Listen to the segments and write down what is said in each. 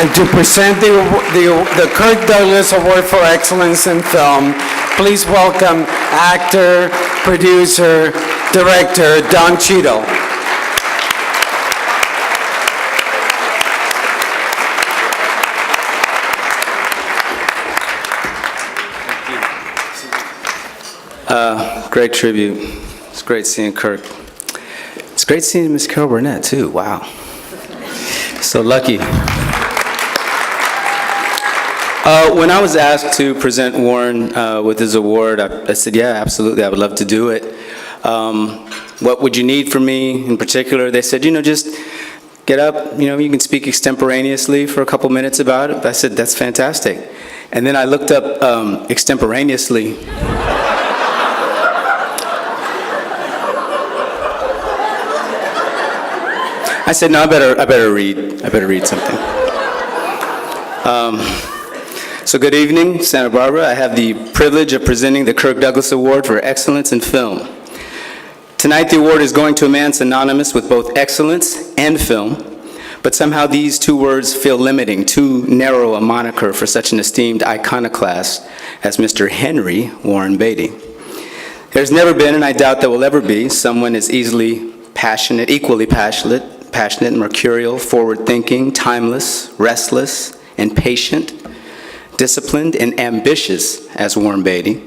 And to present the Kirk Douglas Award for Excellence in Film, please welcome actor, producer, director, Don Cheadle. Great tribute. It's great seeing Kirk. It's great seeing Miss Carol Burnett, too. Wow. So lucky. When I was asked to present Warren with his award, I said, yeah, absolutely, I would love to do it. What would you need from me in particular? They said, just get up, you can speak extemporaneously for a couple minutes about it. I said, that's fantastic. And then I looked up extemporaneously. I said, no, I better read something. So good evening, Santa Barbara. I have the privilege of presenting the Kirk Douglas Award for Excellence in Film. Tonight, the award is going to a man synonymous with both excellence and film, but somehow these two words feel limiting, too narrow a moniker for such an esteemed iconoclast as Mr. Henry Warren Beatty. There's never been, and I doubt there will ever be, someone as equally passionate, mercurial, forward-thinking, timeless, restless, and patient, disciplined, and ambitious as Warren Beatty.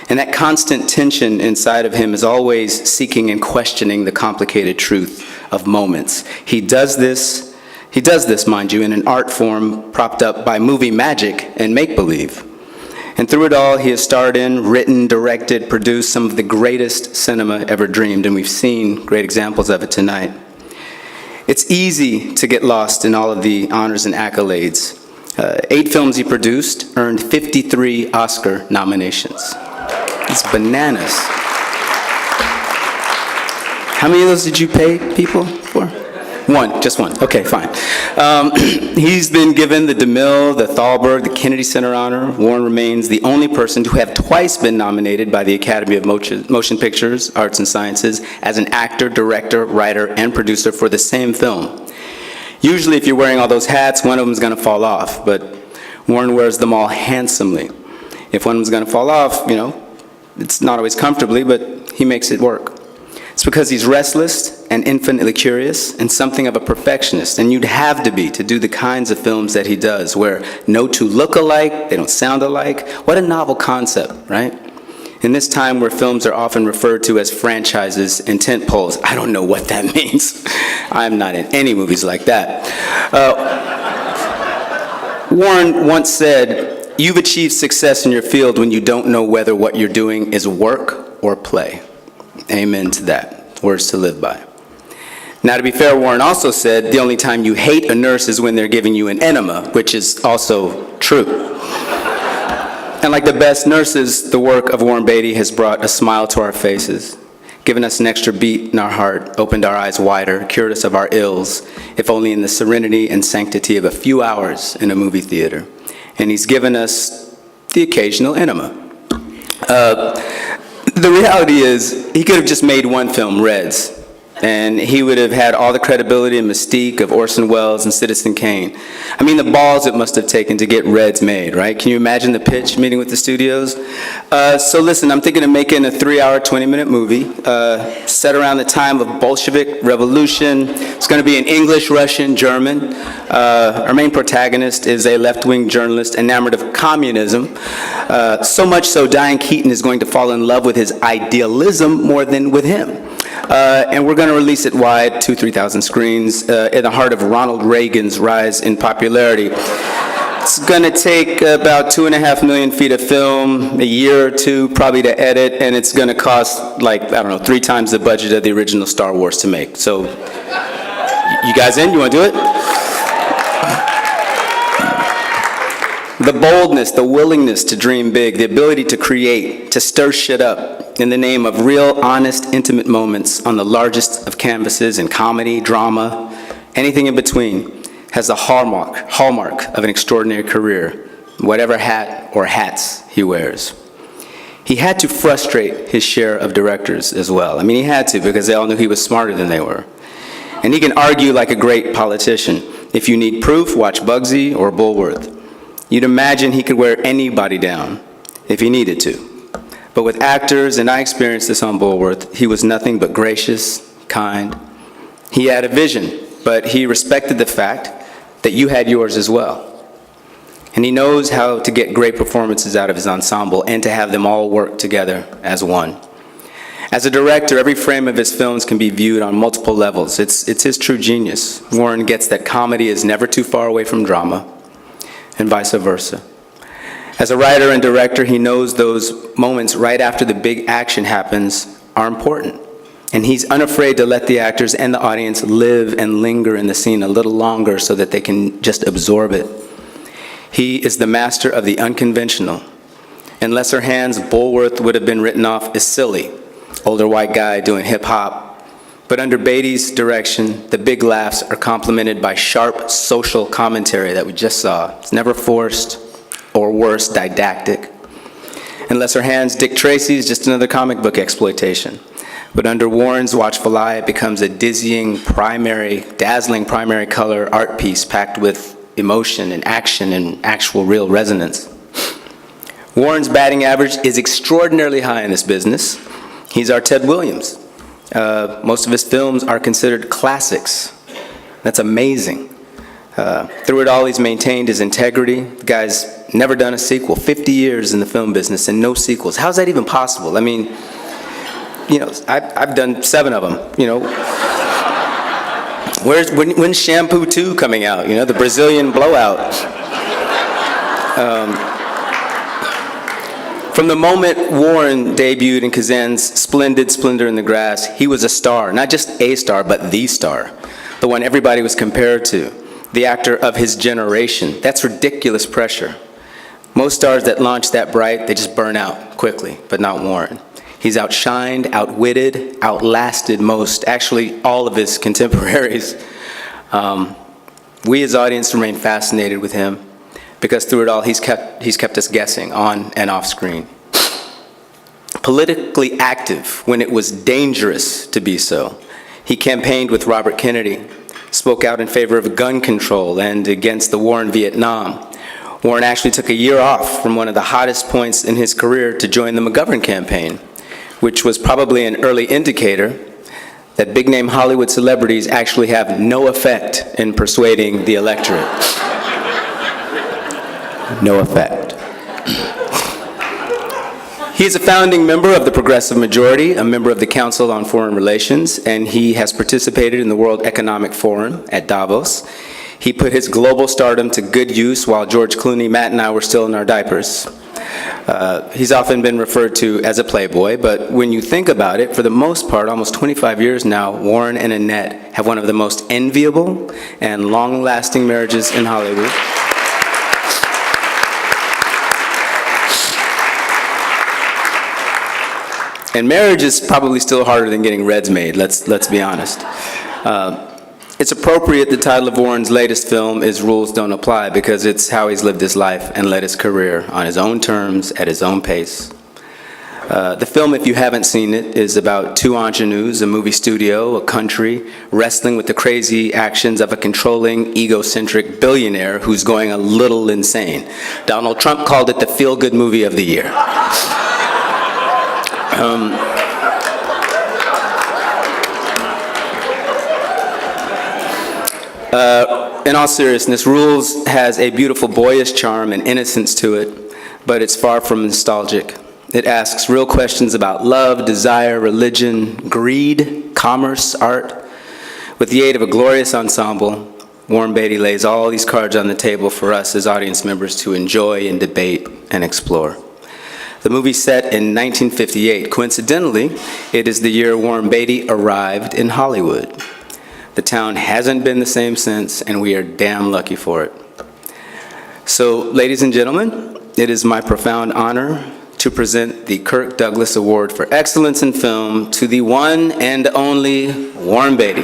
And that constant tension inside of him is always seeking and questioning the complicated truth of moments. He does this, mind you, in an art form propped up by movie magic and make-believe. And through it all, he has starred in, written, directed, produced some of the greatest cinema ever dreamed, and we've seen great examples of it tonight. It's easy to get lost in all of the honors and accolades. 8 films he produced earned 53 Oscar nominations. It's bananas. How many of those did you pay people for? One, just one. Okay, fine. He's been given the DeMille, the Thalberg, the Kennedy Center honor. Warren remains the only person to have twice been nominated by the Academy of Motion Pictures, Arts and Sciences as an actor, director, writer, and producer for the same film. Usually, if you're wearing all those hats, one of them is going to fall off, but Warren wears them all handsomely. If one of them is going to fall off, it's not always comfortably, but he makes it work. It's because he's restless and infinitely curious and something of a perfectionist, and you'd have to be to do the kinds of films that he does, where no two look alike, they don't sound alike. What a novel concept, right? In this time where films are often referred to as franchises and tentpoles, I don't know what that means. I'm not in any movies like that. Warren once said, "You've achieved success in your field when you don't know whether what you're doing is work or play." Amen to that. Words to live by. Now, to be fair, Warren also said, the only time you hate a nurse is when they're giving you an enema, which is also true. And like the best nurses, the work of Warren Beatty has brought a smile to our faces, given us an extra beat in our heart, opened our eyes wider, cured us of our ills, if only in the serenity and sanctity of a few hours in a movie theater. And he's given us the occasional enema. The reality is, he could have just made one film, Reds, and he would have had all the credibility and mystique of Orson Welles and Citizen Kane. I mean, the balls it must have taken to get Reds made, right? Can you imagine the pitch meeting with the studios? So listen, I'm thinking of making a 3-hour, 20-minute movie set around the time of Bolshevik Revolution. It's going to be in English, Russian, German. Our main protagonist is a left-wing journalist enamored of communism. So much so, Diane Keaton is going to fall in love with his idealism more than with him. And we're going to release it wide, 2,000-3,000 screens, in the heart of Ronald Reagan's rise in popularity. It's going to take about 2.5 million feet of film, a year or two probably to edit, and it's going to cost 3 times the budget of the original Star Wars to make. So, you guys in? You want to do it? The boldness, the willingness to dream big, the ability to create, to stir shit up in the name of real, honest, intimate moments on the largest of canvases in comedy, drama, anything in between, has the hallmark of an extraordinary career, whatever hat or hats he wears. He had to frustrate his share of directors as well. I mean, he had to, because they all knew he was smarter than they were. And he can argue like a great politician. If you need proof, watch Bugsy or Bulworth. You'd imagine he could wear anybody down if he needed to. But with actors, and I experienced this on Bulworth, he was nothing but gracious, kind. He had a vision, but he respected the fact that you had yours as well. And he knows how to get great performances out of his ensemble and to have them all work together as one. As a director, every frame of his films can be viewed on multiple levels. It's his true genius. Warren gets that comedy is never too far away from drama, and vice versa. As a writer and director, he knows those moments right after the big action happens are important. And he's unafraid to let the actors and the audience live and linger in the scene a little longer so that they can just absorb it. He is the master of the unconventional. In lesser hands, Bulworth would have been written off as silly, older white guy doing hip hop. But under Beatty's direction, the big laughs are complemented by sharp social commentary that we just saw. It's never forced, or worse, didactic. In lesser hands, Dick Tracy is just another comic book exploitation. But under Warren's watchful eye, it becomes a dazzling primary color art piece packed with emotion and action and actual real resonance. Warren's batting average is extraordinarily high in this business. He's our Ted Williams. Most of his films are considered classics. That's amazing. Through it all, he's maintained his integrity. The guy's never done a sequel, 50 years in the film business and no sequels. How's that even possible? I mean, you know, I've done 7 of them, you know. When's Shampoo 2 coming out? You know, the Brazilian blowout. From the moment Warren debuted in Kazan's splendid Splendor in the Grass, he was a star, not just a star, but the star, the one everybody was compared to, the actor of his generation. That's ridiculous pressure. Most stars that launch that bright, they just burn out quickly, but not Warren. He's outshined, outwitted, outlasted most, actually all of his contemporaries. We as audience remain fascinated with him because through it all he's kept us guessing on and off screen. Politically active when it was dangerous to be so. He campaigned with Robert Kennedy, spoke out in favor of gun control and against the war in Vietnam. Warren actually took a year off from one of the hottest points in his career to join the McGovern campaign, which was probably an early indicator that big-name Hollywood celebrities actually have no effect in persuading the electorate. No effect. He is a founding member of the Progressive Majority, a member of the Council on Foreign Relations, and he has participated in the World Economic Forum at Davos. He put his global stardom to good use while George Clooney, Matt, and I were still in our diapers. He's often been referred to as a playboy, but when you think about it, for the most part, almost 25 years now, Warren and Annette have one of the most enviable and long-lasting marriages in Hollywood. And marriage is probably still harder than getting Reds made, let's be honest. It's appropriate the title of Warren's latest film is Rules Don't Apply because it's how he's lived his life and led his career on his own terms, at his own pace. The film, if you haven't seen it, is about 2 ingenues, a movie studio, a country, wrestling with the crazy actions of a controlling, egocentric billionaire who's going a little insane. Donald Trump called it the feel-good movie of the year. In all seriousness, Rules has a beautiful boyish charm and innocence to it, but it's far from nostalgic. It asks real questions about love, desire, religion, greed, commerce, art. With the aid of a glorious ensemble, Warren Beatty lays all these cards on the table for us as audience members to enjoy and debate and explore. The movie's set in 1958. Coincidentally, it is the year Warren Beatty arrived in Hollywood. The town hasn't been the same since, and we are damn lucky for it. So, ladies and gentlemen, it is my profound honor to present the Kirk Douglas Award for Excellence in Film to the one and only Warren Beatty.